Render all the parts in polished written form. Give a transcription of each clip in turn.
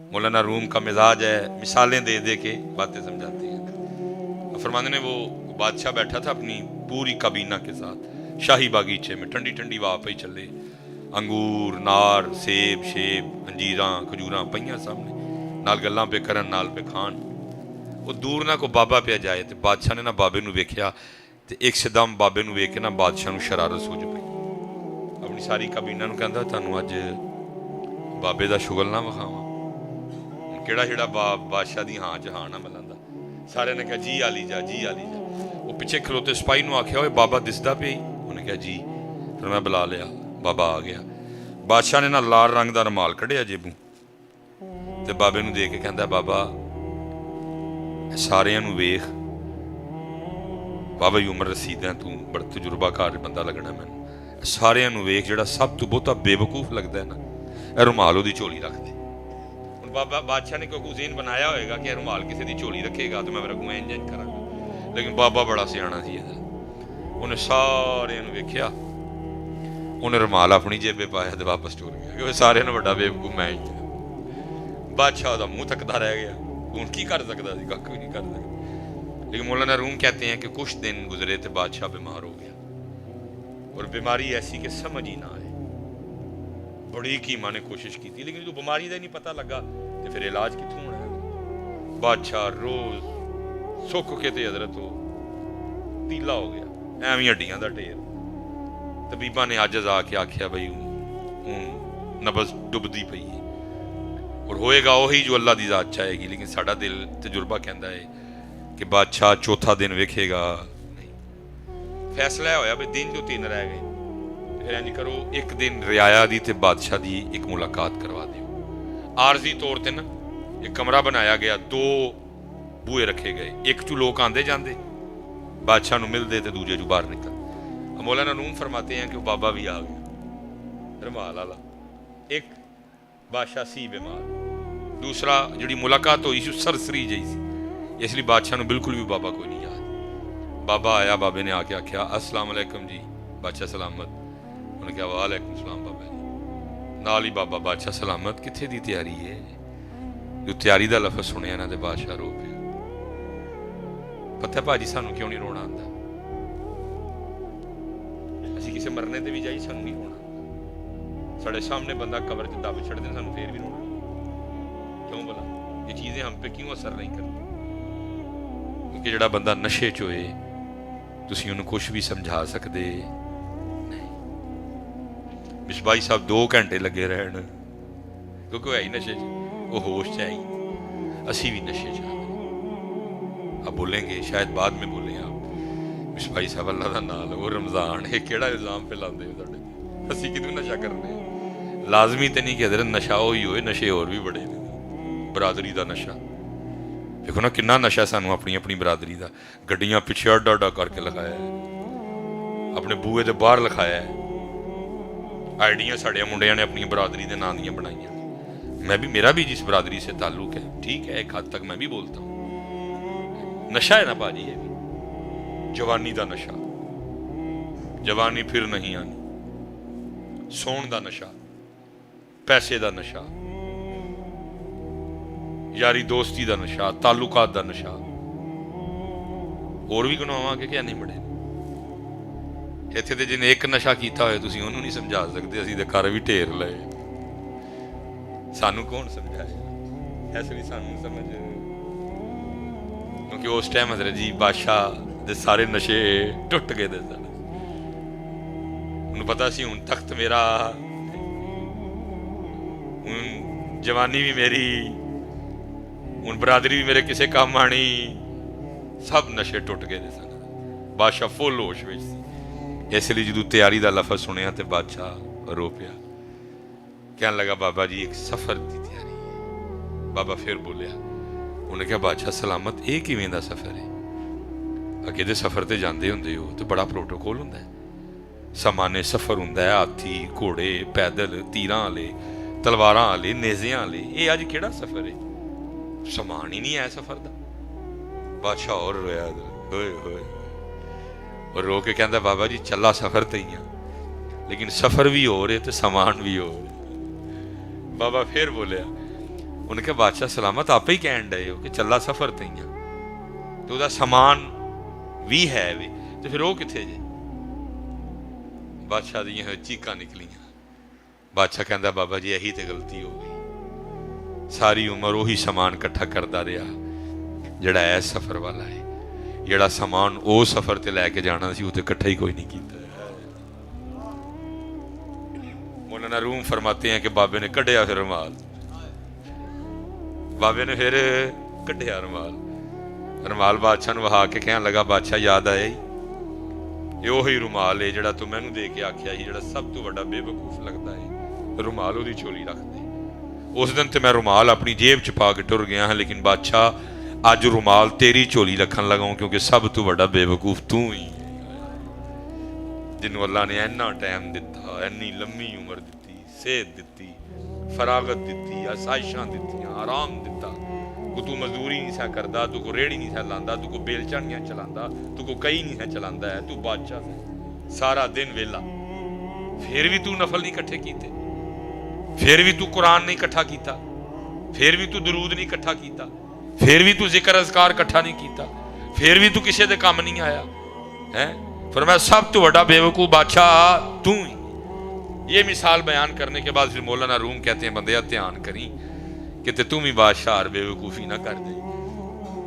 मौलाना room का मिजाज है, मिसालें दे दे के बातें समझाते हैं। फरमाते ने वो बादशाह बैठा था अपनी पूरी काबीना के साथ शाही बागीचे में, ठंडी ठंडी हवा पे चले, अंगूर, नार, सेब, अंजीरां, खजूरां पईयां सामने, नाल गल्लां पे करन, नाल पे खान। वो दूर ना को बाबा पे जाए तो बादशाह ने ना बाबे नूं वेख्या तो एकदम बाबे नूं वेख के ना बादशाह नूं शरारत सूझ पई। अपनी सारी काबीना नूं कहंदा तुहानूं अज बाबे दा शुगल ना विखावां। किहड़ा जिहड़ा बादशाह दी हां च हां ना मिलांदा। सारे ने कहा जी आली जा, जी आली जा। वो पिछे खलोते सिपाही नूं आख्या ओए बाबा दिसदा पिया ही? उन्हें कहा जी। फिर मैं बुला लिया, बाबा आ गया। बादशाह ने ना लाल रंग दा रुमाल कढ़िया जेबों ते बाबे नूं दे के कहंदा बाबा सारिਆਂ ਨੂੰ ਵੇਖ, बाबा जी उम्र रसीदा तू बड़ा तजुर्बाकार बंदा लगना मैनू, सारिਆਂ ਨੂੰ ਵੇਖ ਜਿਹੜਾ ਸਭ ਤੋਂ ਬਹੁਤਾ ਬੇਵਕੂਫ लगता है ना ਇਹ रुमाल ਉਹਦੀ ਝੋਲੀ रख दे। ਹੁਣ बाबा बादशाह ने कोई कुजीन बनाया होएगा कि रुमाल किसी की झोली रखेगा तो मैं रखूँ इंज इंज करांगा, लेकिन बाबा बड़ा सियाना सी उन्हें सारिਆਂ ਨੂੰ ਵੇਖਿਆ, उन्हें रुमाल अपनी जेबे पाया तो वापस टुर गया क्योंकि सारे बड़ा बेवकूफ मैं ही। बादशाह का मुँह थकता रह गया, हूँ की कर सकता सी, कख भी नहीं कर सकता। लेकिन मौलाना रूम कहते हैं कि कुछ दिन गुजरे तो बादशाह बीमार हो गया, और बीमारी ऐसी कि समझ ही ना आए। बड़ी कीमा ने कोशिश की थी, लेकिन जो बीमारी का ही नहीं पता लगा तो फिर इलाज कितों होना है। बादशाह रोज सुख के ते हजरत हो तीला हो गया, एवं हड्डियां का ढेर। तबीबा ने अज आके आख्या बई हूँ नबज डुबदी पई है, और होएगा वही जो अल्लाह की जात चाहेगी। लेकिन साडा दिल तजुर्बा कहता है कि बादशाह चौथा दिन वेखेगा नहीं। फैसला होया भी दिन जो 3 रह गए, फिर इंज करो एक दिन रियाया दी ते बादशाह की एक मुलाकात करवा दियो। आरजी तौर पर ना एक कमरा बनाया गया, 2 बूहे रखे गए, एक चू लोग आते जाते बादशाह नूं मिलते तो दूजे चू बाहर निकल। मौलाना नूम फरमाते हैं कि बाबा भी आ गया रुमाल वाला। एक बादशाह सी बीमार, दूसरा जिहड़ी मुलाकात हुई सी सरसरी जही सी, इसलिए बादशाह नूं बिल्कुल भी बाबा कोई नहीं याद। बाबा आया, बाबे ने आके आख्या अस्सलाम वालेकुम जी। बादशाह सलामत। उन्हें कहा वालेकुम सलाम बाबा जी। नाल ही बाबा बादशाह सलामत कित्थे दी तैयारी है? जो तैयारी का लफज सुनिया ना तो बादशाह रो पिया। पता भाजी सानू क्यों नहीं रोना आंदा? असीं किसी मरने ते भी जाई सानू नहीं रोना। साढ़े सामने बंदा कबर च दब छड़ दे सानू फिर भी रोना क्यों? बोला ये चीज़ें हम पे क्यों असर नहीं करती? क्योंकि जिहड़ा बंदा नशे च होए तुसीं उहनूं कुछ भी समझा सकते नहीं। मिसबाई साहब 2 घंटे लगे रहन क्योंकि है ही नशे च, वो होश च है ही, असी भी नशे च आप बोलेंगे शायद बाद में बोलें आप। मिसबाई साहब अल्लाह का नाम लो, रमज़ान है केड़ा इल्ज़ाम पे लाते हो साढ़े? असी कितों नशा करने? लाजमी तो नहीं कि अदर नशा हो ही होए, नशे होर भी बड़े ने। बरादरी का नशा देखो ना, किन्ना नशा सानू अपनी अपनी बरादरी का। गड्डियां पिछे अड्डा अड्डा करके लगाया है, अपने बूहे के बाहर लिखाया है, आईडियां साढ़े मुंडिया ने अपनी बरादरी के नाम दियां बनाई। मैं भी, मेरा भी जिस बरादरी से ताल्लुक है, ठीक है एक हद तक मैं भी बोलता हूँ। नशा है ना बाजी, है भी जवानी का नशा, जवानी फिर नहीं आनी, सोन का नशा, पैसे का नशा, यारी दोस्ती का नशा, ताल्लुकात का नशा, और भी गिनावांगे क्या नहीं बड़े। इत्थे ते जिन्हें एक नशा किया होए तुसीं उहनूं नहीं समझा सकते, असीं ते कर भी ढेर लए, सानू कौन समझाए? ऐसे भी सानू समझ, क्योंकि उस टाइम हज़रत जी बादशाह दे सारे नशे टुट गए दे सन। उन्हें पता सी हुण तख्त मेरा, हुण जवानी भी मेरी, हुण बरादरी भी मेरे किसे काम आनी, सब नशे टुट गए दे सन। बादशाह फुल होश विच सी। इसलिए जो तैयारी का लफज सुनिया तो बादशाह रो पिया, कहने लगा बाबा जी एक सफ़र की तैयारी है। बाबा फिर बोलिया, उन्हें कहा बादशाह सलामत ये किवें दा सफ़र है? अगे दे सफ़र ते जांदे हुंदे हो तो बड़ा प्रोटोकॉल हुंदा है, समाने सफ़र हुंदा है, हाथी घोड़े पैदल, तीरां वाले, तलवारां वाले, नेज़ियां वाले। ये अज किहड़ा सफ़र है? समान ही नहीं है सफ़र दा। बादशाह और रोया, होए होए, और रो के कहता बाबा जी चला सफ़र ते ही लेकिन सफ़र भी हो रहे तो समान भी हो रहे। बाबा फिर बोलिया ਉਹਨੇ ਕਿਹਾ ਬਾਦਸ਼ਾਹ ਸਲਾਮਤ, ਆਪੇ ਹੀ ਕਹਿਣ ਡਏ ਹੋ ਕਿ ਚੱਲਾ ਸਫ਼ਰ ਤੇ ਹੀ ਆ, ਤੇ ਉਹਦਾ ਸਮਾਨ ਵੀ ਹੈ ਵੇ, ਤੇ ਫਿਰ ਉਹ ਕਿੱਥੇ ਜੇ? ਬਾਦਸ਼ਾਹ ਦੀਆਂ ਚੀਕਾਂ ਨਿਕਲੀਆਂ। ਬਾਦਸ਼ਾਹ ਕਹਿੰਦਾ ਬਾਬਾ ਜੀ ਇਹੀ ਤੇ ਗਲਤੀ ਹੋ ਗਈ, ਸਾਰੀ ਉਮਰ ਉਹੀ ਸਮਾਨ ਇਕੱਠਾ ਕਰਦਾ ਰਿਹਾ ਜਿਹੜਾ ਇਸ ਸਫ਼ਰ ਵਾਲਾ ਹੈ, ਜਿਹੜਾ ਸਮਾਨ ਉਹ ਸਫ਼ਰ ਤੇ ਲੈ ਕੇ ਜਾਣਾ ਸੀ ਉਹ ਤੇ ਇਕੱਠਾ ਹੀ ਕੋਈ ਨਹੀਂ ਕੀਤਾ। ਮੌਲਾਨਾ ਰੂਮ फरमाते हैं कि बाबे ने कढ़िया फिर रुमाल, बाबे ने फिर कढ़िया रुमाल, रुमाल बादशाह ਨੂੰ ਵਹਾ ਕੇ ਕਹਿਣ ਲੱਗਾ ਬਾਦਸ਼ਾਹ ਯਾਦ ਆਇਆ ਇਹ ਉਹੀ रुमाल है ਜਿਹੜਾ ਤੂੰ ਮੈਨੂੰ ਦੇ ਕੇ ਆਖਿਆ ਸੀ ਜਿਹੜਾ ਸਭ ਤੋਂ ਵੱਡਾ ਬੇਵਕੂਫ ਲੱਗਦਾ ਹੈ, रुमाल ਉਹਦੀ ਝੋਲੀ ਰੱਖ ਦੇ। ਉਸ ਦਿਨ ਤੇ ਮੈਂ रुमाल ਆਪਣੀ ਜੇਬ ਚ ਪਾ ਕੇ ਟੁਰ ਗਿਆ ਹਾਂ, ਲੇਕਿਨ ਬਾਦਸ਼ਾਹ ਅੱਜ रुमाल तेरी ਝੋਲੀ ਰੱਖਣ ਲਗਾ ਕਿਉਂਕਿ ਸਭ ਤੋਂ ਵੱਡਾ ਬੇਵਕੂਫ ਤੂੰ ਹੀ, ਜਿਹਨੂੰ ਅੱਲਾ ਨੇ ਇੰਨਾ ਟਾਈਮ ਦਿੱਤਾ, ਇੰਨੀ ਲੰਮੀ ਉਮਰ ਦਿੱਤੀ, ਸਿਹਤ ਦਿੱਤੀ, ਫਰਾਗਤ ਦਿੱਤੀ, ਆਸਾਇਸ਼ਾਂ ਦਿੱਤੀਆਂ, ਆਰਾਮ ਦਿੱਤਾ, ਤੂੰ ਮਜ਼ਦੂਰੀ ਨਹੀਂ ਸਾ ਕਰਦਾ, ਤੂੰ ਕੋ ਰੇੜੀ ਨਹੀਂ ਸਾ ਲਾਂਦਾ, ਤੂੰ ਕੋ ਬੇਲਚਾਣੀਆਂ ਚਲਾਉਂਦਾ, ਤੂੰ ਕੋ ਕਈ ਨਹੀਂ ਸਾ ਚਲਾਉਂਦਾ ਹੈ, ਤੂੰ ਬਾਦਸ਼ਾਹ ਸੀ, ਸਾਰਾ ਦਿਨ ਵੇਲਾ, ਫਿਰ ਵੀ ਤੂੰ ਨਫਲ ਨਹੀਂ ਇਕੱਠੇ ਕੀਤੇ, ਫਿਰ ਵੀ ਤੂੰ ਕੁਰਾਨ ਨਹੀਂ ਇਕੱਠਾ ਕੀਤਾ, ਫਿਰ ਵੀ ਤੂੰ ਦਰੂਦ ਨਹੀਂ ਇਕੱਠਾ ਕੀਤਾ, ਫਿਰ ਵੀ ਤੂੰ ਜ਼ਿਕਰ ਅਜ਼ਕਾਰ ਇਕੱਠਾ ਨਹੀਂ ਕੀਤਾ, ਫਿਰ ਵੀ ਤੂੰ ਕਿਸੇ ਦੇ ਕੰਮ ਨਹੀਂ ਆਇਆ ਹੈ। फरमाया सब तो बड़ा बेवकूफ़ बादशाह तू ही। ये मिसाल बयान करने के बाद फिर मौलाना रूम कहते हैं बंदया ध्यान करी कि तुम ही बादशाह और बेवकूफ़ी ना कर दे,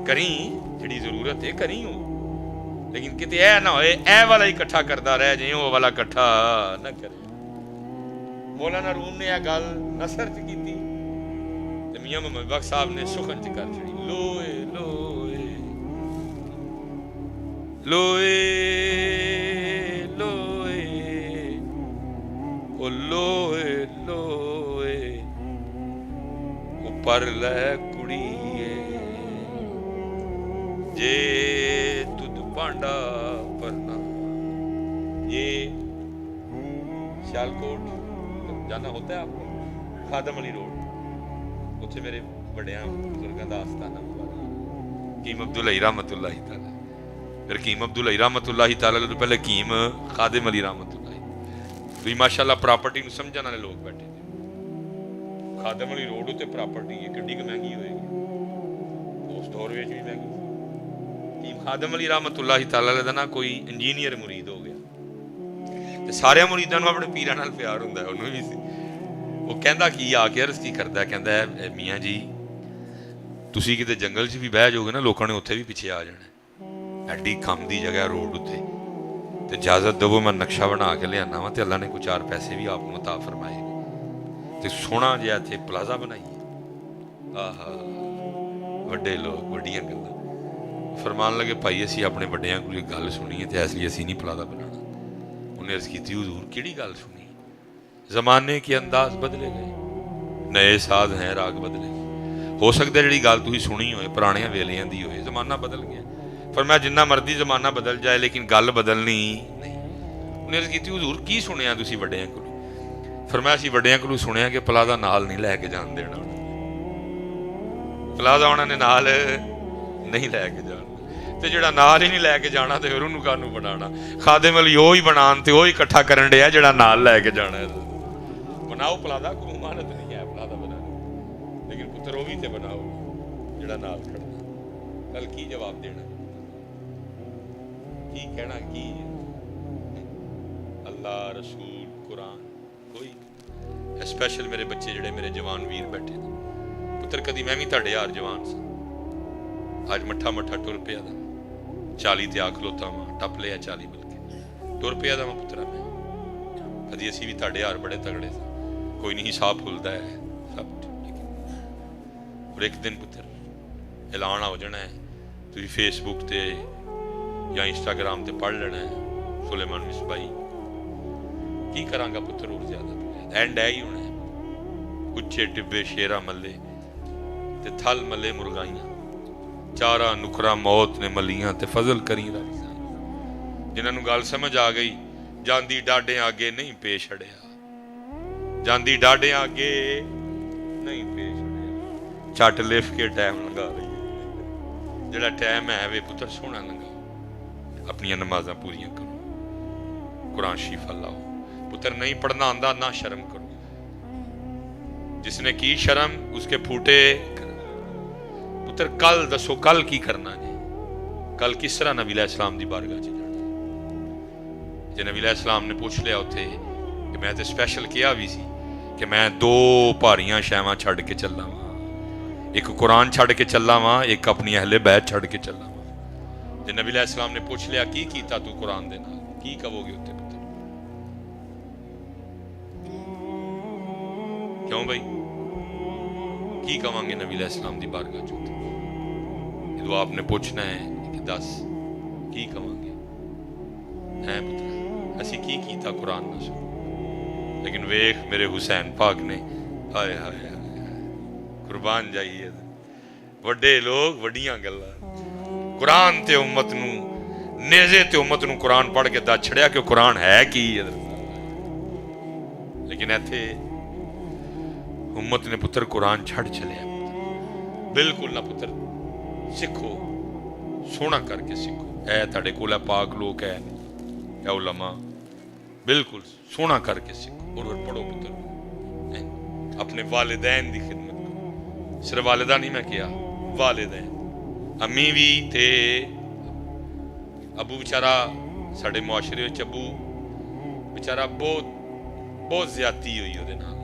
करी जी जरूरत है करी हो, लेकिन किते ऐ ना होए ऐ वाला ही इकट्ठा करता रह जाए, वो वाला इकट्ठा ना करे। मौलाना रूम ने यह गल नसर च की, मियां मोहम्मद बख्श साहब ने सुखन च कर छड़ी, लोए लोए लोए लोए ओ लोए लोए उपर लै कुड़िए जे तुद पांडा परना। ये सियालकोट जाना होता है आपको, खादम अली रोड, उत्थे मेरे बड़िया बुजुर्गों का आस्थाना कीम अब्दुल रहमतुल्लाह तआला, फिर कीम अब्दुल रहमतुल्लाह तआला तो पहले कीम खादिम अली रहमतुल्लाह भी माशाअल्लाह प्रॉपर्टी ਨੂੰ ਸਮਝਣ ਵਾਲੇ ਲੋਕ ਬੈਠੇ ਨੇ। ਖਾਦਮ ਅਲੀ ਰੋਡ ਉੱਤੇ ਪ੍ਰਾਪਰਟੀ ਹੈ, ਕਿੰਨੀ ਕੁ ਮਹਿੰਗੀ ਹੋਏਗੀ, ਉਸ ਦੌਰ ਵਿੱਚ ਵੀ ਮਹਿੰਗੀ। कीम ਖਾਦਮ ਅਲੀ ਰਹਿਮਤੁल्लाह ਤਆਲਾ ਦਾ ਨਾ ਕੋਈ ਇੰਜੀਨੀਅਰ ਮੁਰੀਦ ਹੋ ਗਿਆ, ਤੇ ਸਾਰਿਆਂ ਮੁਰੀਦਾਂ ਨੂੰ ਆਪਣੇ ਪੀਰਾਂ ਨਾਲ ਪਿਆਰ ਹੁੰਦਾ ਹੈ, ਉਹਨੂੰ ਵੀ ਸੀ। ਉਹ ਕਹਿੰਦਾ ਕੀ ਆ ਕੇ ਅਰਜ਼ ਕੀ ਕਰਦਾ, ਕਹਿੰਦਾ ਮੀਆਂ ਜੀ ਤੁਸੀਂ ਕਿਤੇ ਜੰਗਲ 'ਚ ਵੀ ਬਹਿ ਜਾਓਗੇ ਨਾ, ਲੋਕਾਂ ਨੇ ਉੱਥੇ ਵੀ ਪਿੱਛੇ ਆ ਜਾਣਾ, ਐਡੀ ਕੰਮ ਦੀ ਜਗ੍ਹਾ ਰੋਡ ਉੱਤੇ, ਤੇ ਇਜਾਜ਼ਤ ਦੇਵੋ ਮੈਂ ਨਕਸ਼ਾ ਬਣਾ ਕੇ ਲਿਆਣਾ ਵਾ, ਤੇ ਅੱਲਾ ਨੇ ਕੋਈ 4 ਪੈਸੇ ਵੀ ਆਪ ਨੂੰ ਅਤਾ ਫਰਮਾਏ, ਤੇ ਸੋਹਣਾ ਜਿਹਾ ਇੱਥੇ ਪਲਾਜ਼ਾ ਬਣਾਈਏ। ਆਹਾ ਵੱਡੇ ਲੋਕ ਵੱਡੀਆਂ ਗੱਲਾਂ ਫਰਮਾਨ ਲੱਗੇ, ਭਾਈ ਅਸੀਂ ਆਪਣੇ ਵੱਡਿਆਂ ਕੋਲ ਗੱਲ ਸੁਣੀ ਹੈ ਤੇ ਇਸ ਲਈ ਅਸੀਂ ਨਹੀਂ ਪਲਾਜ਼ਾ ਬਣਾਉਣਾ। ਉਹਨੇ ਅਰਜ਼ ਕੀਤੀ ਹਜ਼ੂਰ ਕਿਹੜੀ ਗੱਲ ਸੁਣੀ? ਜ਼ਮਾਨੇ ਕੇ ਅੰਦਾਜ਼ ਬਦਲੇ ਗਏ, ਨਏ ਸਾਜ਼ ਹੈ ਰਾਗ ਬਦਲੇ ਗਏ। ਹੋ ਸਕਦਾ ਜਿਹੜੀ ਗੱਲ ਤੁਸੀਂ ਸੁਣੀ ਹੋਏ ਪੁਰਾਣਿਆਂ ਵੇਲਿਆਂ ਦੀ ਹੋਏ, ਜ਼ਮਾਨਾ ਬਦਲ ਗਿਆ, पर मैं जिन्ना मर्जी जमाना बदल जाए लेकिन गल बदलनी नहीं। उन्हें अर्ज़ की हजूर की सुनिया तुसी वड्डियां कोलों? फरमाया असीं वड्डियां कोलों सुनिया कि प्लाज़ा नाल नहीं लैके जान देना, प्लाज़ा उन्होंने नाल नहीं लैके जाना, तो जिहड़ा नाल ही नहीं लैके जाना तो फिर उन्होंने कानून बनाना। खादिम अली वो ही बनान ते वो ही इकट्ठा करन डिया जिहड़ा नाल लैके जाना है। बनाओ प्लाज़ा, कोई मानत नहीं है प्लाज़ा बनाने, लेकिन पुत्र वो भी तो बनाओ जिहड़ा नाल खड़ना। कल की जवाब देना, की कहना, की अल्लाह रसूल कुरान कोई स्पैशल मेरे बच्चे जिहड़े मेरे जवान वीर बैठे ने पुत्र, कदी मैं भी तुहाडे यार जवान सा, अज मट्ठा मट्ठा टुर पिया दा 40 ते आ खलोता वां, टप लिया 40 बल्कि टुर पिया दा पुत्रा मैं, कदी असीं भी तुहाडे यार बड़े तगड़े सा, कोई नहीं हिसाब खुलदा है सब ठीक है। और एक दिन पुत्र ऐलान हो जाना है, तुसीं फेसबुक ते या इंस्टाग्राम ते पढ़ लेना है सुलेमान मिसबाई की करांगा पुत्र, और ज्यादा एंड है ही होना है। उच्चे टिब्बे शेरा मल्ले ते थल मल्ले मुरगाइयां, चारा नुकरा मौत ने मलियां ते फजल करी रब, जिन्हां नूं गल समझ आ गई जांदी डाडे आगे नहीं पेश अड़िया, जांदी डाडे आगे नहीं पेश अड़िया, झट लिफ के टाइम लगा रही है, जिहड़ा टाइम है वे पुत्र सोहना लंघा, अपनी नमाज़ां पूरियां करो, कुरान शरीफ लाओ, पुत्र नहीं पढ़ना आंदा ना शर्म करो, जिसने की शर्म उसके फूटे। पुत्र कल दसो कल की करना जी, कल किस तरह नबी अलैहिस्सलाम दी बारगाह च जाना। जे नबी अलैहिस्सलाम ने पूछ लिया उत्थे कि मैं तो स्पैशल किया भी सी कि मैं दो भारियां शैवां छड्ड के चला वां, एक कुरान छड्ड के चला वां, एक अपनी अहले बैत छड्ड के चला वां। जे नबी अलैहिस्सलाम ने पूछ लिया की कीता तू कुरान दे नाल, की कहोगे उत्ते पुत्र? क्यों भाई की कवांगे नबी अलैहिस्सलाम दी बारगाह च? जो आपने पूछना है कि दस की कवांगे है पुत्र, असी की कीता कुरान ना सुन। लेकिन वेख मेरे हुसैन पाक ने, हाय हाय कुर्बान जाइए, वड्डे लोग वड्डियां गल्लां, कुरान ते उम्मत नू नेज़े ते उम्मत नू कुरान पढ़ के दस छड़िया कि कुरान है की। लेकिन इत्थे उम्मत ने पुत्र कुरान छड़ चलिया। बिल्कुल ना पुत्र, सिखो सोना करके सिखो। ऐ तुहाडे कोल पाक लोग है या उलमा, बिल्कुल सोना करके सिखो और पढ़ो पुत्र। अपने वालिदैन की खिदमत करो। सिर्फ वालिदा नहीं मैं किया, वालिदैन, अम्मी भी थे। अबू बेचारा साडे मुआशरे विच अबू बेचारा बहुत बहुत ज्यादती हुई उहदे नाल।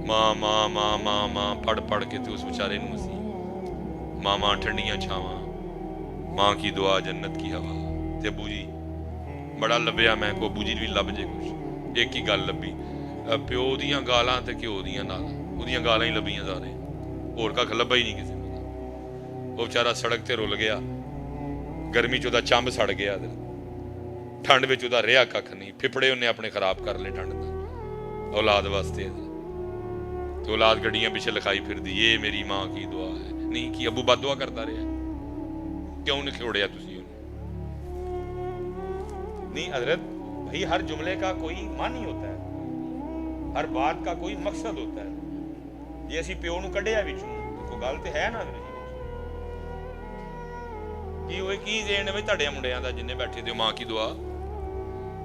माँ माँ माँ माँ माँ पढ़ पढ़ के तो उस बेचारे नूं असीं माँ माँ ठंडियां छावां, माँ की दुआ जन्नत की हवा। ते अबू जी बड़ा लभ्या मैं को, अबू जी भी लभ जे कुछ। एक ही गल लभी, प्यो दियां गालां ते घ्यो दियां नालां, ओहदियां गालां ही लभियां सारे, होर कख लभा ही नहीं किसी नूं। वो बेचारा सड़क ते रुल गया, गर्मी च ओहदा चंब सड़ गया, ठंड विच ओहदा रेहा कख नहीं। फिफड़े उन्हें अपने खराब कर ले ठंड दा औलाद वास्ते। तो औलाद गड्डियां पिछे लिखाई फिरदी, ये मेरी माँ की दुआ है। नहीं कि अबू बद दुआ करता रहा, क्यों नहीं खिलौड़िया तुसीं उन्हें? नहीं हजरत भाई, हर जुमले का कोई मानी होता है, हर बात का कोई मकसद होता है। जे असीं प्यो नूं कढिया विचों कोई गल ते है ना कि ओए की देण बई तुहाडे मुंडियां दा जिन्ने बैठे ते माँ की दुआ,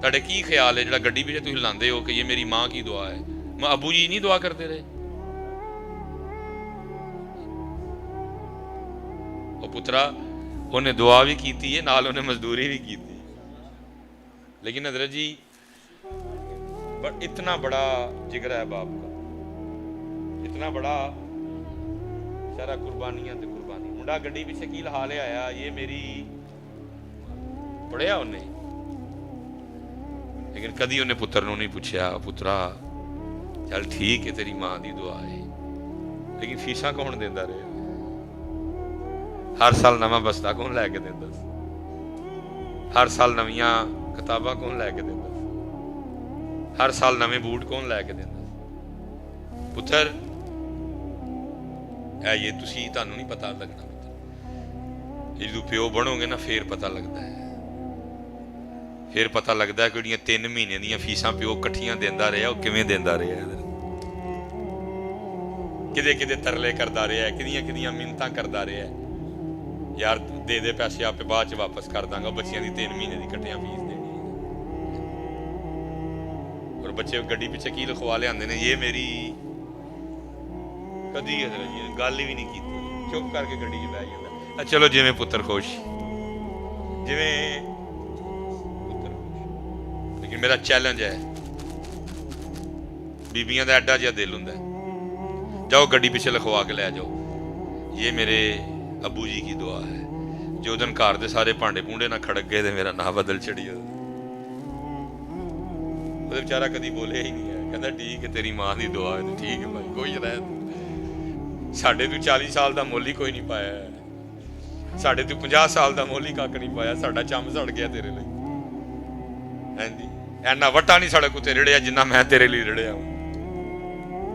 तुहाडे की ख्याल है जिहड़ा गड्डी विच तुसीं लांदे हो कि ये मेरी माँ की दुआ है? मैं अबू जी नहीं दुआ करते रहे? पुत्रा उन्हें दुआ भी की है, नाल उन्हें मजदूरी भी की। लेकिन हजरत जी इतना बड़ा जिगर है बाप का, इतना बड़ा सारा कुर्बानियां ते कुर्बानी। मुंडा गड्डी पीछे की लहा ले आया, ये मेरी पढ़िया उन्हें, लेकिन कदी उन्हें पुत्र नूं नहीं पूछया, पुत्रा चल ठीक है तेरी मां दी दुआ है, लेकिन फीसा कौन देंदा रहा? हर साल नवा बस्ता कौन लैके देंदा? हर साल नवियां किताबां कौन लैके देंदा? हर साल नवे बूट कौन लैके देंदा? पुत्र ये तुसी तुहानूं नहीं पता लगना पुत्र, जो प्यो बनोगे ना फिर पता लगता है। फिर पता लगता है कि जिहड़ियां 3 महीने दीयां फीसां प्यो कट्ठियां देंदा रहा, वो किवें देंदा रहा, किदे किदे तरले करदा रहा, किदियां किदियां मिन्नतां करदा रहा, यार दे दे पैसे आपे बाद च वापस कर दांगा, बच्चियां दी 3 महीने दी कट्ठियां फीस देनी। और बच्चे गड्डी पिछे की लिखवा लिआंदे ने, ये मेरी, कदी गल ही नहीं की, चुप करके गड्डी च बैठ जांदा, चलो जिवें पुत्र खुश, जिवें पुत्र खुश। लेकिन मेरा चैलेंज है, बीबियां दा एडा जिहा दिल हुंदा, जाओ गड्डी पिछे लिखवा के लै जाओ, ये मेरे अबू जी की दुआ है। जो दिन घर दे सारे भांडे भूंडे ना खड़क गए तो मेरा ना बदल चढ़ी। बेचारा कदी बोले ही नहीं है, कहता ठीक है तेरी मां की दुआ है, ठीक है भाई कोई रह। साढ़े तू 40 साल का मुल ही कोई नहीं पाया, साढ़े तू 50 साल का मुल ही कख नहीं पाया, साडा चंब सड़ गया तेरे लिए। हां जी, ऐना वट्टा नहीं सड़क उत्ते रिड़िया जिन्ना मैं तेरे लिए रिड़िया।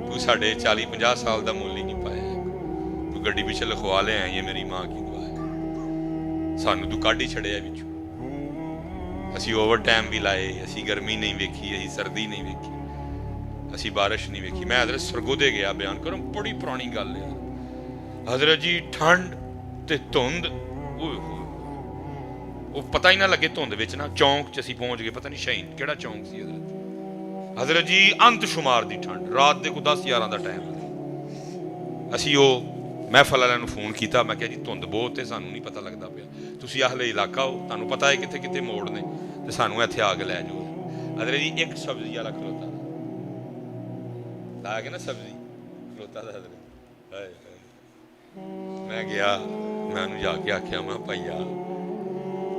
तू साढ़े 40-50 साल का मुल ही नहीं पाया, तू गड्डी पिछे लिखवा ले, ये मेरी मां की दुआ है। सानू तू काढ़ ही छड़िया विचों, असी ओवर टाइम भी लाए, असी गर्मी नहीं वेखी, असी सर्दी नहीं वेखी, असी बारिश नहीं वेखी। मैं हजरत सरगोदे गया बयान करूं, बड़ी पुरानी गल है हजरत जी, ठंड ते धुंध, वो पता ही ना लगे धुंध विच ना, चौंक च असी पहुंच गए, पता नहीं शाहीन केड़ा चौंक सी हजरत, हजरत जी अंत शुमार की ठंड, रात के कोई 10-11 का टाइम, असी वो महफल वालों फोन किया, मैं जी धुंध बहुत है, सानू नहीं पता लगता पाया, तुम आहले इलाका हो, तुहानू पता है कितने कितने मोड़ ने, तो सानू इत्थे आके लै जाओ। हजरत जी एक सब्जी वाला खलोता ला के ना, सब्जी खलोता था हजरत, मैं गया, मैं उन्होंने जाके आख्या, मैं भाईया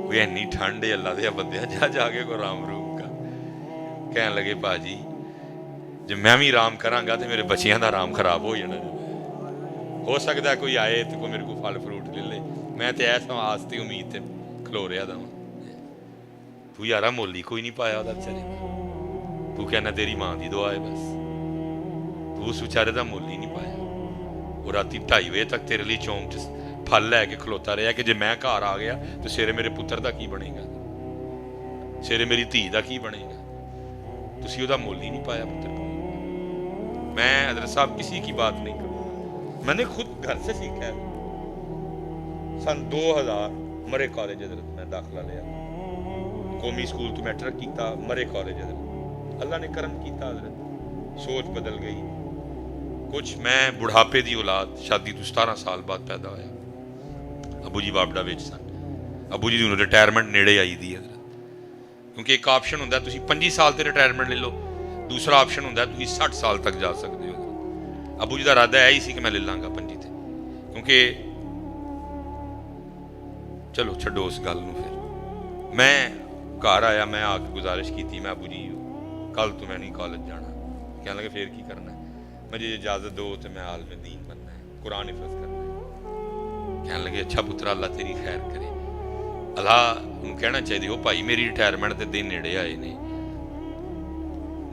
कोई इन्नी ठंड है, अल्लाह दे बंदे जा जाके कोई राम रूम का। कह लगे भाजी जे मैं भी आराम करांगा तो मेरे बच्चियां का आराम खराब हो जाना, हो सकता है कोई आए तो कोई मेरे को फल फ्रूट ले ले, मैं तो ऐसा आस ते उम्मीद ते खलो रहा था। तू यारा मोली कोई नहीं पाया उहदा बेचारे, तू कहना तेरी मां की दुआ है बस, तू उस बेचारे का मोल ही नहीं पाया। वो राती 2:30 बजे तक तेरे लिए चौंक च फल लैके खलोता रहा कि जे मैं घर आ गया तो सवेरे मेरे पुत्र का की बनेगा, सवेरे मेरी धी का की बनेगा, तुसी उहदा मोल ही नहीं पाया पुत्र को। मैं हज़रत साहब किसी की बात नहीं करूँगा, मैंने खुद घर से सीखा है। सन 2000 मरे कॉलेज हज़रत मैं दाखिला लिया, कौमी स्कूल तो मैट्रिक किया, मरे कॉलेज हज़रत अल्लाह ने करम किया, हज़रत सोच बदल गई कुछ। मैं बुढ़ापे की औलाद, शादी तो 17 साल बाद पैदा होया, अबू जी बाबड़ा विच सन, अबू जी की रिटायरमेंट नेड़े आई दी है, क्योंकि एक ऑप्शन होंदा तुसीं 25 साल ते रिटायरमेंट ले लो, दूसरा ऑप्शन होंदा तुसीं 60 साल तक जा सकते हो। अबू जी का इरादा यही सी कि मैं ले लाँगा 25 ते, क्योंकि चलो छड्डो उस गल नूं। फिर मैं घर आया, मैं आके गुजारिश की, मैं अबू जी कल तो मैं नहीं कॉलेज जाना। कहने लगे फिर की करना है, मुझे इजाज़त दो तो मैं आलिम दीन बनना है, कुरान हिफ़्ज़ करना है। कहने लगे अच्छा पुत्रा अल्लाह तेरी खैर करे, अल्लाह उन्हें कहना चाहिए हो भाई मेरी रिटायरमेंट के दिन नेड़े आए ने,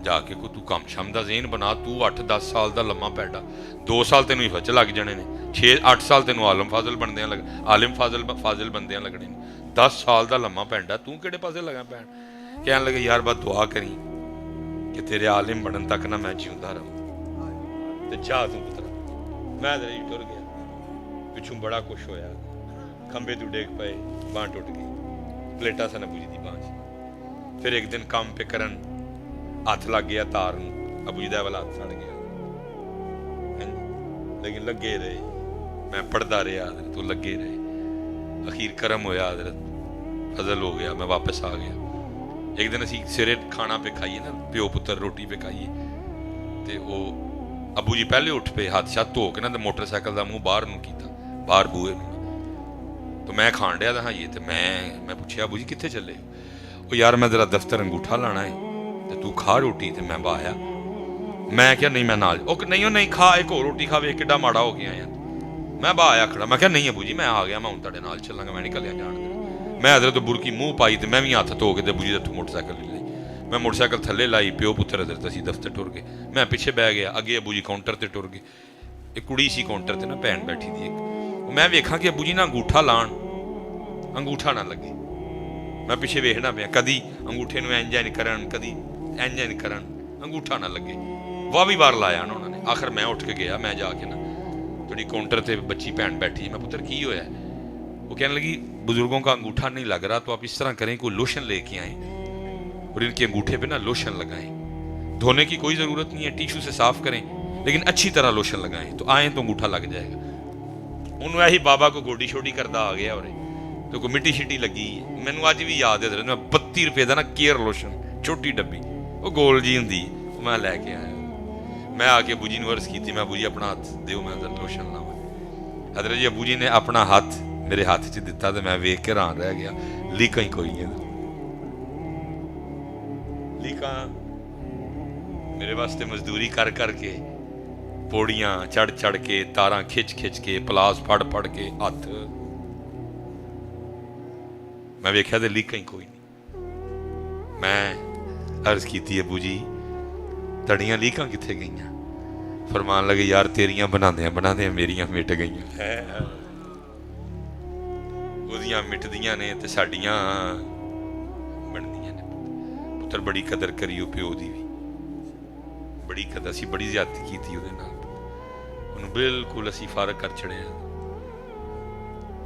जाके को तू कम शम का ज़हन बना, तू 8-10 साल का लम्मा पैडा, 2 साल तेन हिफज लग जाने ने, 6-8 साल तेन आलम फाजिल बनदे आलिम फाजिल बनदे लगने ने, 10 साल का लम्मा पैंडा तू किहड़े पासे लगा पैन। कहने लगे यार बस दुआ करी कि तेरे आलिम बनन तक ना मैं जिंदा रहूँ, तो जा तू पुत्रा। मैं टुर गया, पिछू बड़ा कुछ होया, खंबे तू डेग पे, बांह टुट गई, प्लेटा सन अबू जी की बांह। फिर एक दिन काम पे करन हथ लग गया तार नूं, अबू जी दा वाला हथ सड़ गया, लेकिन लगे रहे, मैं पढ़ता रहा, तो लगे रहे, अखीर करम होया, हज़रत फजल हो गया, मैं वापस आ गया। एक दिन असी सिरे खाना पे खाइए ना, प्यो पुत्र रोटी पे खाइए, तो वो अबू जी पहले उठ पे हाथ शाथ धो के ना, तो मोटरसाइकिल का मूँह बाहर नूं कीता, बाहर बूहे नूं, तो मैं खान डया था हाँ ये, तो मैं पूछया अबू जी कित्थे चले हो? वो यार मैं जरा दफ्तर अंगूठा लाना है, तो तू खा रोटी, तो मैं बाया, मैं क्या नहीं मैं नाल, नहीं खा एक और रोटी खा, वे किड्डा माड़ा हो गया यार। मैं बाया खड़ा, मैं क्या नहीं अबू जी मैं आ गया, मैं हुण तुहाडे नाल चलांगा, मैं निकलिया जान दे। मैं हज़रत तो बुरकी मूँह पाई, तो मैं भी हथ धो के अबू जी दा मोटरसाइकिल ले ली, मैं मोटरसाइकिल थले लाई, प्यो पुत्र हज़रत असीं दफ्तर टुर गए, मैं पिछे बह गया, अगे अबू जी काउंटर पर टुर गए। एक कुड़ी सी काउंटर पर ना, भैन बैठी थी एक, मैं वेखा कि अबू जी ना अंगूठा लाण, अंगूठा ना लगे, मैं पिछे वेखना पिया, कदी अंगूठे नूं इंज करन, कदी इंज करन, अंगूठा ना लगे, वाह भी बार लाया ना उन्होंने। आखिर मैं उठ के गया, मैं जाके ना थोड़ी काउंटर पर बच्ची भैन बैठी, मैं पुत्र की होया? वो कहने लगी बुजुर्गों का अंगूठा नहीं लग रहा, तो आप इस तरह करें कोई लोशन लेके आए और इनके अंगूठे पे ना लोशन लगाएं, धोने की कोई ज़रूरत नहीं है, टिश्यू से साफ करें, लेकिन अच्छी तरह लोशन लगाएं, तो आए तो अंगूठा लग जाएगा। उन्होंने यही बाबा को गोडी छोड़ी करता आ गया, और तो कोई मिट्टी शिट्टी लगी, मैनू अज भी याद है, 32 रुपए का ना केयर लोशन, छोटी डब्बी, वो गोल जी होंगी, मैं लैके आया। मैं आके अबू जी ने अर्ज की, मैं अबू जी अपना हाथ दो, मैं लोशन लावा। हज़रत जी अबू जी ने अपना हाथ मेरे हाथ च दिता, तो मैं वेख के हैरान रह गया, लीकां ही कोई नहीं, लीकां मेरे वास्ते मजदूरी कर करके, पौड़ियां चढ़ चढ़ के, तारां खिच खिच के, पलास फड़ फड़ के हथ, मैं वेख्या तो लीकां ही कोई नहीं। मैं अर्ज की अबू जी तड़ियां लीकां कित्थे गईयां? फरमान लगे यार तेरियां बनांदे बनांदे मेरियां मिट गईयां, ओदियां मिटदियां ने ते साडियां बनदियां ने। पुत्र बड़ी कदर करियो प्यो दी भी, बड़ी कदर, असीं बड़ी ज्यादती कीती उहदे नाल, उहनूं बिल्कुल असीं फारग कर छड़िया,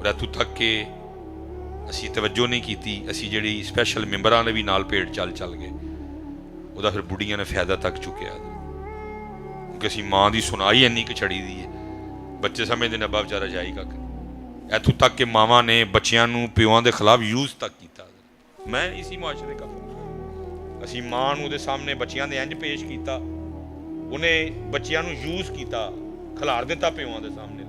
इत्थों तक के असीं तवज्जो नहीं कीती, असीं जिहड़ी स्पैशल मैंबरां ने भी नाल भेड़ चल चल गए, ਉਹਦਾ ਫਿਰ ਬੁੱਢੀਆਂ ਨੇ ਫਾਇਦਾ ਤੱਕ ਚੁੱਕਿਆ, ਕਿਉਂਕਿ ਅਸੀਂ ਮਾਂ ਦੀ ਸੁਣਾਈ ਇੰਨੀ ਕੁ ਛੜੀ ਦੀ ਹੈ। ਬੱਚੇ ਸਮਝਦੇ ਨੇ ਅੱਬਾ ਵਿਚਾਰਾ ਜਾਈ ਕੱਖ, ਇੱਥੋਂ ਤੱਕ ਕਿ ਮਾਵਾਂ ਨੇ ਬੱਚਿਆਂ ਨੂੰ ਪਿਓਾਂ ਦੇ ਖਿਲਾਫ ਯੂਜ਼ ਤੱਕ ਕੀਤਾ। ਮੈਂ ਇਸੀ ਮੁਆਸ਼ਰੇ ਦਾ ਅਸੀਂ ਮਾਂ ਨੂੰ ਉਹਦੇ ਸਾਹਮਣੇ ਬੱਚਿਆਂ ਦੇ ਇੰਝ ਪੇਸ਼ ਕੀਤਾ, ਉਹਨੇ ਬੱਚਿਆਂ ਨੂੰ ਯੂਜ਼ ਕੀਤਾ, ਖਿਲਾਰ ਦਿੱਤਾ ਪਿਓਾਂ ਦੇ ਸਾਹਮਣੇ।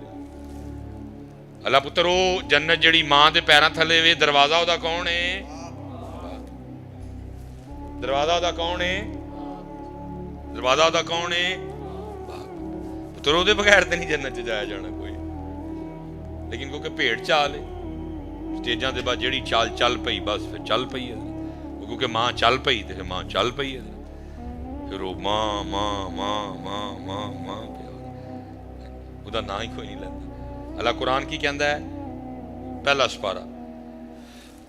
ਅੱਲਾ ਪੁੱਤਰ, ਉਹ ਜੰਨਤ ਜਿਹੜੀ ਮਾਂ ਦੇ ਪੈਰਾਂ ਥੱਲੇ ਵੇ, ਦਰਵਾਜ਼ਾ ਉਹਦਾ ਕੌਣ ਹੈ? ਦਰਵਾਜ਼ਾ ਉਹਦਾ ਕੌਣ ਹੈ? ਦਰਵਾਜ਼ਾ ਉਹਦਾ ਕੌਣ ਹੈ? ਪੁੱਤਰ, ਉਹਦੇ ਬਗੈਰ ਤੇ ਨਹੀਂ ਜੰਨਤ 'ਚ ਜਾਇਆ ਜਾਣਾ ਕੋਈ। ਲੇਕਿਨ ਕਿਉਂਕਿ ਭੇਡ ਚਾਲ ਹੈ, ਸਟੇਜਾਂ ਦੇ ਬਾਅਦ ਜਿਹੜੀ ਚਾਲ ਚੱਲ ਪਈ ਬਸ ਫਿਰ ਚੱਲ ਪਈ ਹੈ। ਉਹ ਕਿਉਂਕਿ ਮਾਂ ਚੱਲ ਪਈ ਤੇ ਫਿਰ ਮਾਂ ਚੱਲ ਪਈ ਹੈ। ਫਿਰ ਉਹ ਮਾਂ ਮਾਂ ਮਾਂ ਮਾਂ ਮਾਂ ਮਾਂ ਉਹਦਾ ਨਾਂ ਹੀ ਕੋਈ ਨਹੀਂ ਲੈਂਦਾ। ਅੱਲਾਹ ਕੁਰਾਨ ਕੀ ਕਹਿੰਦਾ ਹੈ? ਪਹਿਲਾ ਸਪਾਰਾ,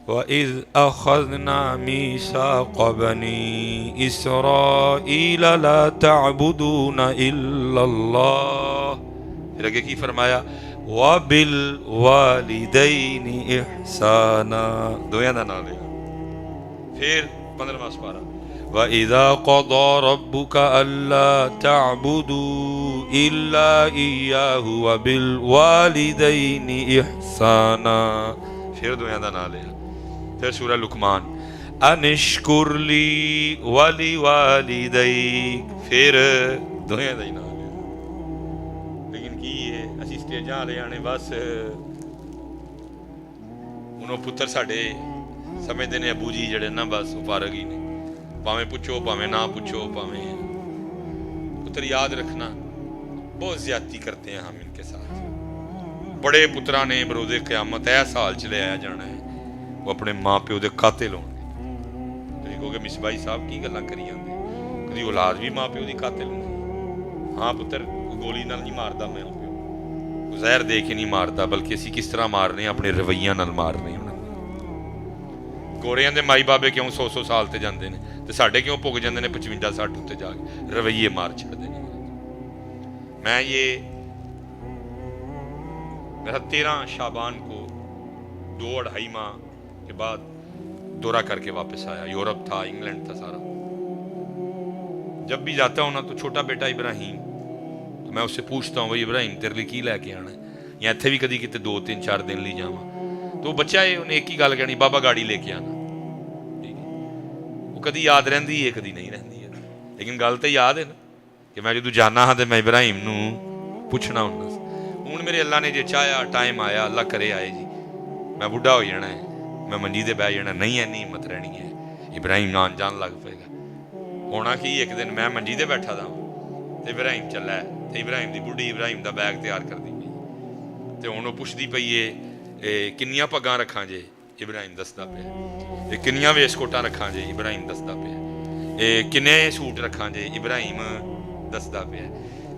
وَإِذْ أَخَذْنَا مِيثَاقَ بَنِي إِسْرَائِيلَ لَا تَعْبُدُونَ إِلَّا اللَّهَ। پھر آگے کی فرمایا؟ وَبِالْوَالِدَيْنِ إِحْسَانًا، دویاں دا نام لیا۔ پھر 15واں سپارہ، وَإِذَا قَضَى رَبُّكَ أَلَّا تَعْبُدُوا إِلَّا إِيَّاهُ وَبِالْوَالِدَيْنِ إِحْسَانًا، پھر دویاں دا نام لیا۔ پھر سورہ لقمان، انشکر لی وَلِوَالِدَيْکَ، پھر دویاں دا ہی نام لیا۔ لیکن کی ہے اسی سٹیجاں والے آنے بس انہوں پتر ساڈے سمجھتے ہیں ابو جی جڑے نا بس فارغ ہی نے، پاویں پوچھو پاویں نہ پوچھو، پاویں پتر یاد رکھنا بہت زیادتی کرتے ہیں ہم ان کے ساتھ۔ بڑے پترا نے بروز قیامت ایسا حال چ لے آیا جانا ہے، وہ اپنے ماں پیو دے قاتل ہون گے۔ تسی کہو گے مصباحی صاحب کی گلاں کری جاندے، کدی اولاد بھی ماں پیو دی قاتل ہوندی؟ ہاں پتر، گولی نال نہیں ماردا میں پیو، زہر دے کے نہیں ماردا، بلکہ اسی کس طرح مارنے اپنے رویاں نال مارنے۔ گوریاں دے مائی بابے کیوں 100 سال تے جاندے نے تے ساڈے کیوں پگ جاندے نے 55-60 تے جا کے رویے مار چھڑدے نے۔ میں یہ میرا 13 شعبان کو 2-2.5 ماہ کے بعد دورہ کر کے واپس آیا۔ یورپ تھا، انگلینڈ تھا سارا۔ جب بھی جاتا ہوں نا تو چھوٹا بیٹا ابراہیم، تو میں اس سے پوچھتا ہوں بھائی ابراہیم تیرے لیے کی لے کے آنا ہے، یا اتنے بھی کدی کتے 2-3-4 دن لی جاواں، تو وہ بچہ ہے انہیں ایک ہی گل کہنی، بابا گاڑی لے کے آنا۔ ٹھیک ہے، وہ کدی یاد رہندی ہے کدی نہیں رہندی ہے، لیکن گل تو یاد ہے نا کہ میں جدوں جانا ہاں تو میں ابراہیم نو پوچھنا ہوں۔ ہوں میرے اللہ نے جے چاہیا ٹائم آیا، اللہ کرے آئے جی، میں بڑھا ہو جانا ہے، میں منجی دے بہ جانا، نہیں ہے نہیں ہمت رہنی ہے، ابراہیم نان جان لگ پائے گا۔ ہونا کی ایک دن میں منجی دے بیٹھا تھا، ابراہیم چلا ہے، تو ابراہیم دی بڑھی ابراہیم دا بیگ تیار کر دی پئی، تو ہوں وہ پوچھتی پئی ہے کنیاں پگاں رکھاں جے؟ ابراہیم دسدا پیا۔ کنیاں ویسکوٹاں رکھاں جے؟ ابراہیم دسدا پیا۔ کنے سوٹ رکھاں جے؟ ابراہیم دسدا پیا۔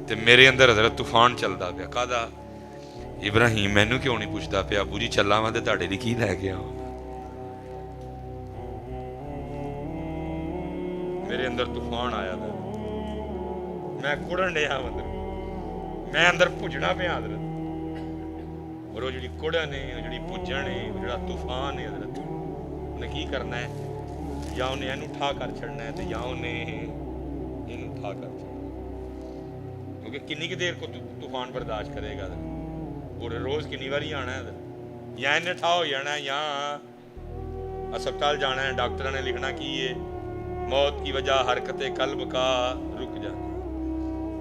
تو میرے اندر حضرت طوفان چلدا پیا، کہدا ابراہیم مینوں کیوں نہیں پوچھدا پیا؟ ابو جی چلا وا تے تہاڈے لئی کی لے کے آواں؟ میرے اندر طوفان آیا تھا، میں کڑن ڈیا اندر، میں اندر پجنا پیا حضرت۔ اور وہ جڑی کڑن ہے، وہ جڑی پجن ہے، وہ جڑا طوفان ہے حضرت، انہیں کی کرنا ہے؟ یا انہیں اینوں ٹھا کر چھڑنا ہے، یا انہیں اینوں ٹھا کر چھڑنا ہے، کیونکہ کنی کی دیر کو طوفان برداشت کرے گا حضرت؟ اور روز کنی باری آنا ہے حضرت؟ یا انہیں ٹھا ہو جانا ہے، یا اسپتال جانا ہے، ڈاکٹر نے لکھنا کی ہے موت کی وجہ حرکت قلب کا رک جانا،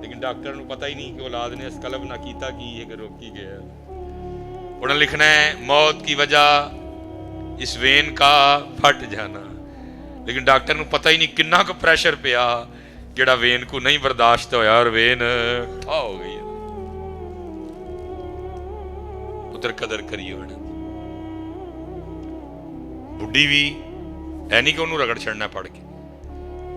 لیکن ڈاکٹر کو پتہ ہی نہیں کہ اولاد نے اس قلب نہ کیتا کی ہے کہ روکی گیا۔ انہیں لکھنا ہے موت کی وجہ اس وین کا پھٹ جانا، لیکن ڈاکٹر کو پتہ ہی نہیں کنا کو پریشر پیا جڑا وین کو نہیں برداشت ہویا اور وین ٹھا ہو گئی۔ پتر قدر کری ہونا، بڈھی بھی ہے نہیں کہ انہوں رگڑ چھڑنا پڑ کے،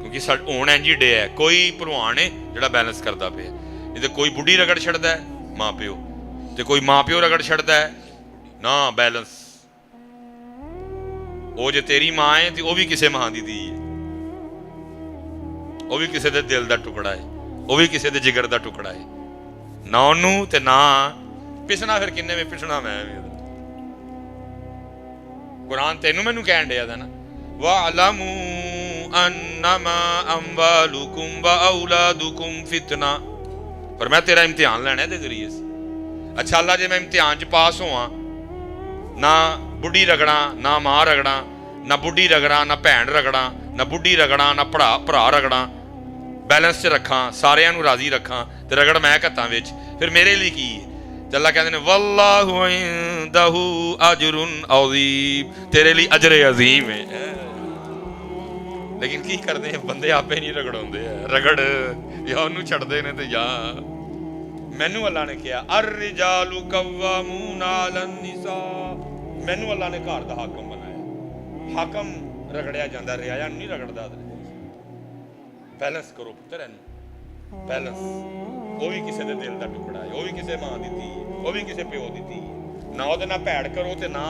کیونکہ ہون اینجی ڈے ہے، کوئی پروان ہے جڑا بیلنس کرتا پیا، نہیں تو کوئی بڈھی رگڑ چھڑتا ہے ماں پیو، تو کوئی ماں پیو رگڑ چھڑتا ہے نا بیلنس۔ وہ جو تیری ماں ہے تو وہ بھی کسے ماں دی ہے، وہ بھی کسے دے دل دا ٹکڑا ہے، وہ بھی کسے دے جگر دا ٹکڑا ہے، نہ انہوں تے نہ پسنا، پھر کنے میں پسنا میں بھی۔ قرآن تینوں میں نو کہن دیا تھا نا، وَعْلَمُوا अन्नमा अम्वालुकुम व औलादुकुम फितना। पर मैं तेरा इम्तिहान लेना है जरिए से। अच्छा अल्लाह जे मैं इम्तिहान च पास होवां, ना बुढ़ी रगड़ा, ना मां रगड़ा, ना बुढ़ी रगड़ा, ना भैन रगड़ा, ना बुढ़ी रगड़ा, ना भरा रगड़ा, बैलेंस च रखां, सारिਆਂ ਨੂੰ राजी रखां, ते रगड़ मैं घत्तां विच, फिर मेरे लिए की है? अल्लाह कहते हैं वल्लाहु इंदहु अजरुन अज़ीम, तेरे लिए अजर अजीम है। लेकिन की करते हैं बंदे आपे नहीं रगड़ाउंदे, रगड़ या उन्होंने छड्डदे ने ते या मैनू अल्लाह ने कहा अर्रिजालु कव्वामूना अलन निसा, मैनू अल्लाह ने घर दा हाकम बनाया। हाकम रगड़िया जांदा, रियाया नहीं रगड़दा। बैलेंस करो पुत्तर, इनू बैलेंस। वो भी किसी के दिल का टुकड़ा है, वो भी किसी मां की धी है, वो भी किसी प्यो की धी है। ना वो ना भैड़ करो तो ना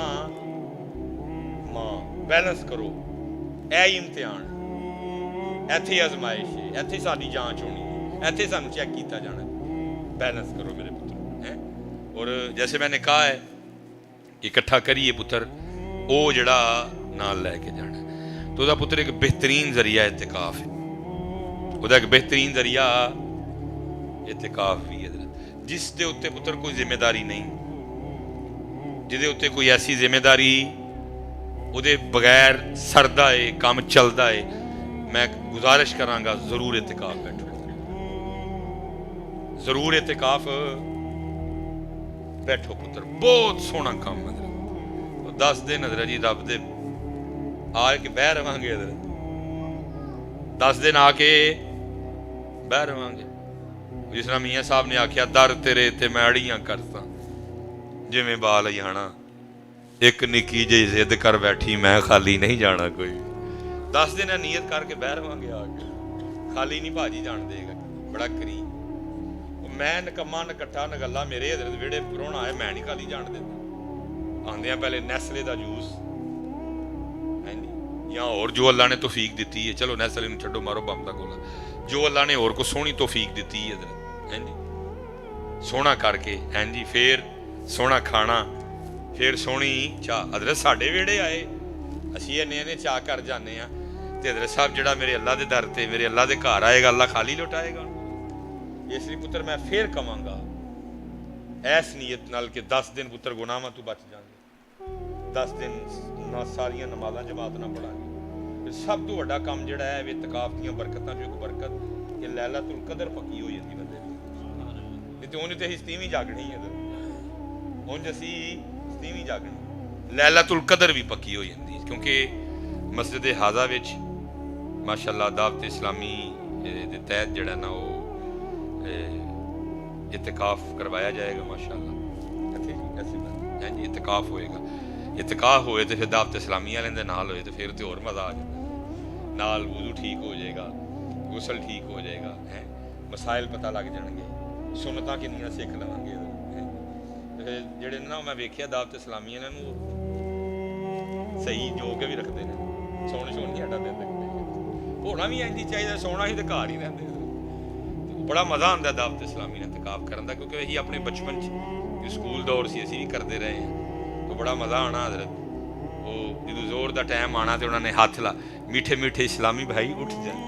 मां, बैलेंस करो। ऐ इम्तिहान, इत्थे आजमाइश है, इत्थे साडी जांच होनी है, इत्थे सानू चेक किया जाना। बैलेंस करो मेरे पुत्र है। और जैसे मैंने कहा है इकट्ठा करिए पुत्र, वो जड़ा नाल लैके जाना। तो वह पुत्र एक बेहतरीन जरिया इत्तिकाफ है, वह एक बेहतरीन जरिया इत्तिकाफ भी है, जिस दे उत्ते पुत्र कोई जिम्मेदारी नहीं, जिहदे उत्ते कोई ऐसी जिम्मेदारी उहदे बगैर सरदा है, काम चलदा है। मैं गुजारिश करांगा जरूर इत्तिकाफ बैठो, जरूर इत्तिकाफ बैठो पुत्र, बहुत सोहना काम है। 10 दिन हजरत जी रब दे आके बह रवांगे, 10 दिन आके बह रवांगे। जिस तरह मियाँ साहब ने आख्या दर तेरे ते मैं अड़ियां करता, जिवें बाल जाना एक निकी जी जिद कर बैठी, मैं खाली नहीं जाना कोई। 10 दिन नीयत करके बह रवांगे आके, खाली नहीं भाजी जान देगा। बड़ा करीब मैं नकम्मा नकट्ठा नगला, मेरे हजरत वेड़े परौना आए, मैं नहीं खाली जान देता। आंदिया पहले नैसले का जूस या और जो अल्लाह ने तौफीक दी है, चलो नैसले में छड्डो, मारो बम का गोला, जो अल्लाह ने और को सोहनी तौफीक दी है हैं जी, सोहना करके हैं जी, फिर सोहना खाना, फिर सोहनी चाह। हजरत साडे वेड़े आए, असीं इन्ने चाह कर जाने हैं, ते हजरत साहब जिहड़ा मेरे अल्लाह दे दर ते मेरे अल्लाह दे घर आएगा, अल्लाह खाली लौटाएगा। इसलिए पुत्र मैं फिर कवांगा ऐस नीयत नाल कि 10 दिन पुत्र गुनाहां तू बच जाएंगे, 10 दिन ना सारिया नमाज़ां जमात ना पढ़ांगे। सब तो वड्डा काम जिहड़ा है इत्तिकाफ दीयां बरकतां चों एक बरकत कि लैलतुल कदर पक्की हो जाती बंदे दी। ते उन्हें ते सतीवीं जागनी है, उंज असीं सतीवीं जागनी, लैलतुल कदर भी पक्की हो जाती है। क्योंकि मस्जिद हाजा विच माशाअल्लाह दावत इस्लामी दे तहत जिहड़ा ना वो इत्तिकाफ करवाया जाएगा माशाअल्लाह। हैं जी इत्तिकाफ होएगा, इत्तिकाफ होए तो फिर दावत इस्लामी वाले दे नाल होए तो फिर तो होर मज़ा आ जाए। नाल वुज़ू ठीक हो जाएगा, गुसल ठीक हो जाएगा, हैं मसाइल पता लग जाएंगे, सुन्नतां किन्नियां सिख लवांगे। जिहड़े ना मैं वेखिया दावत इस्लामी वालियां नूं सही जोग भी रखते हैं, सोने सोन नहीं हटा देते, होना भी इंज ही चाहिए, सोना ही तो घर ही रहते। बड़ा मज़ा आता दावत इस्लामी इत्तिकाफ करन दा, क्योंकि असीं अपने बचपन च स्कूल दौर से असीं भी करते रहे हैं, तो बड़ा मज़ा आना। हजरत वो जो जोर का टाइम आना तो उन्होंने हाथ ला, मीठे मीठे इस्लामी भाई उठ जाए,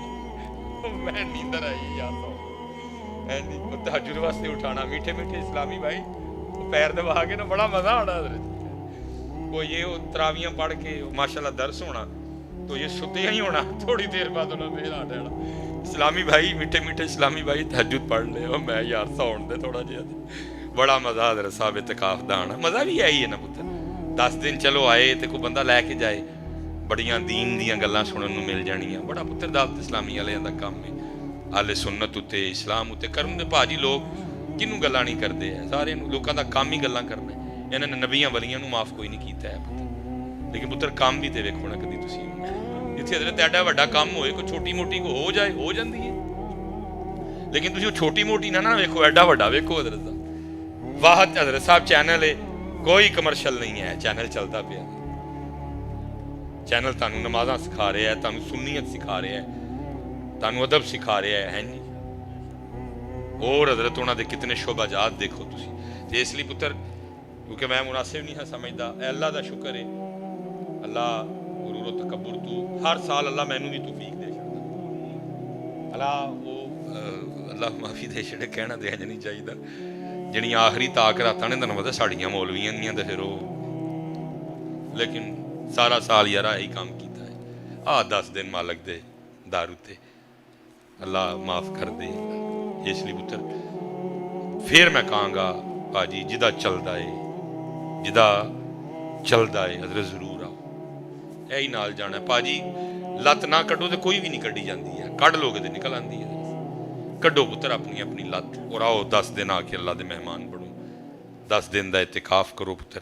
मैं नींदर आई यार तो तहज्जुद वास्ते उठाना, मीठे मीठे इस्लामी भाई पैर दबा के ना, बड़ा मज़ा आना। हजरत वो ये तरावियाँ पढ़ के माशाल्लाह दर्स होना, तो ये सुते ही होना, थोड़ी देर बाद उन्होंने फिर आठ आना, इस्लामी भाई मीठे मीठे इस्लामी भाई तहज्जुद पढ़ ले, और मैं यार सौन दे थोड़ा जिहा। बड़ा मज़ा हजरत साहब इत्तिकाफ दा आना, मज़ा भी आई है ना पुत्र। 10 दिन चलो आए तो कोई बंदा लैके जाए, बड़ियां दीन दीयां गल्लां सुनन नूं मिल जानियां। बड़ा पुत्र दावत इस्लामी वालियां दा काम है, आले सुन्नत उत्ते इस्लाम उत्ते करन दे। भाजी लोग किनू गल्लां नहीं करते है, सारे लोगों का काम ही गल्लां करना। इन्होंने नबियां वलियां नूं माफ़ कोई नहीं किया है पुत्र, लेकिन पुत्र काम भी तो वेखो ना कभी तुसीं, जिथे हजरत एडा वड्डा काम होए, कोई छोटी मोटी को हो जाए हो जाती है, लेकिन तुसीं छोटी मोटी ना वेखो, एडा वड्डा वेखो। हजरत दा वाह हजरत साहब चैनल है, कोई कमर्शल नहीं है, चैनल चलता पिया, चैनल तुहानूं नमाज़ां सिखा रहा है, तुहानूं सुन्नीयत सिखा रहा है, तुहानूं अदब सिखा रहा है नहीं। और हजरत उन्होंने कितने शोभाजात देखो तुसीं। तो इसलिए पुत्र क्योंकि मैं मुनासिब नहीं हाँ समझदा, अल्लाह का शुक्र है, अल्लाह गुरु गरूर तकबर तू हर साल अल्लाह मैनू भी तौफीक दे छड़दा अल्लाह वो अल्लाह माफ़ी दे छड़े कहना तो इंज नहीं चाहिए जिहड़ियां आखिरी ताक रातां ने तैनूं पता साड़ियां मौलवियां दियां ते फिर वो लेकिन सारा साल यार यही काम किया है 10 दिन मालक दे दारू ते अल्लाह माफ़ कर दे इसलिए पुत्र फिर मैं कहांगा भाजी जिदा चलदा है हजरत जरूर आओ यही नाल जाना भाजी लत ना कड्डो तो कोई भी नहीं कड्डी जाती है कढ़ लोगे तो निकल आती है कड्डो पुत्र अपनी अपनी लत और आओ 10 दिन आके अल्लाह के मेहमान बनो 10 दिन का इतिकाफ करो पुत्र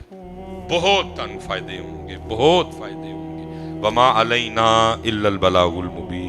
बहुत तन फायदे होंगे बहुत फायदे होंगे वमा अलैना इल्लल बलागुल मुबीन।